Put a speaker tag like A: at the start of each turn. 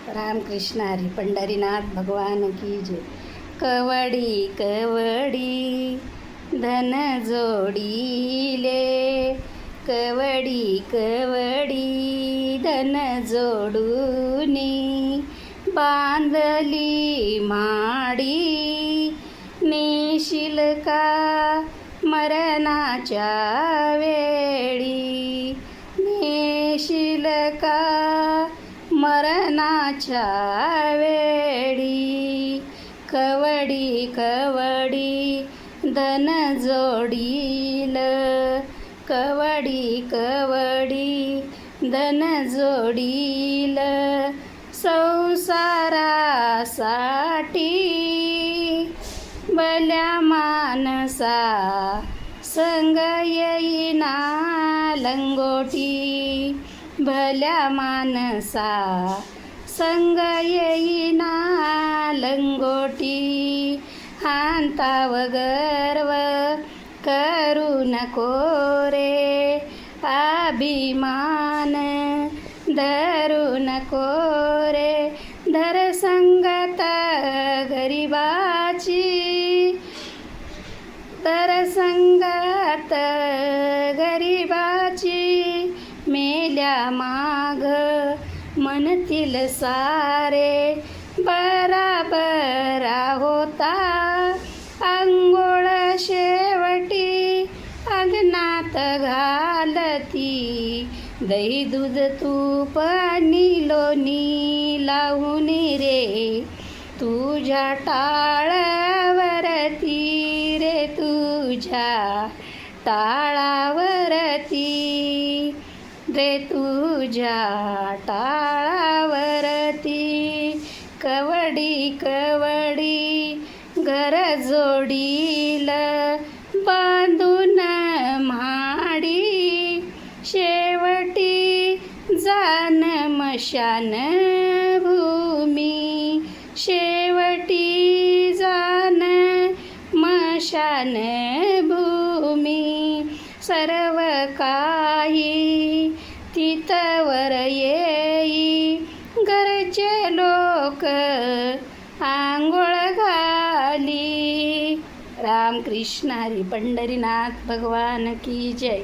A: रामकृष्ण हरी पंढरीनाथ भगवान की जय। कवडी कवडी धन जोडीले, कवडी कवडी धन जोडूनी, बांधली माडी नेशील का मरणाच्या वेळी, नेशील का मरणाच्या वेळी, कवडी कवडी धन जोडील, कवडी कवडी धन जोडील, संसारासाठी भल्या मानसा संग येईना लंगोटी, भल्या मानसा संग येईना लंगोटी, हांताव गर्व करू नको रे, अभिमान धरू नको रे, धर संगत गरिबाची, धर संगत गरिबाची, मेल्या माग म्हणतील सारे, बरा बरा होता अंघोळ शेवटी अग्नात घालती, दही दूध तूप आणि लोणी लावून रे, तुझ्या टाळावरती रे, तुझ्या टाळावरती रे, तुझ्या टाळावरती, कवडी कवडी घर जोडील, बांधून म्हाडी शेवटी जान मशान भूमी, शेवटी जान मशान भूमी, सर्व काही तिथवर येई, घरचे लोक आंघोळ घाली। रामकृष्ण हरी पंढरीनाथ भगवान की जय।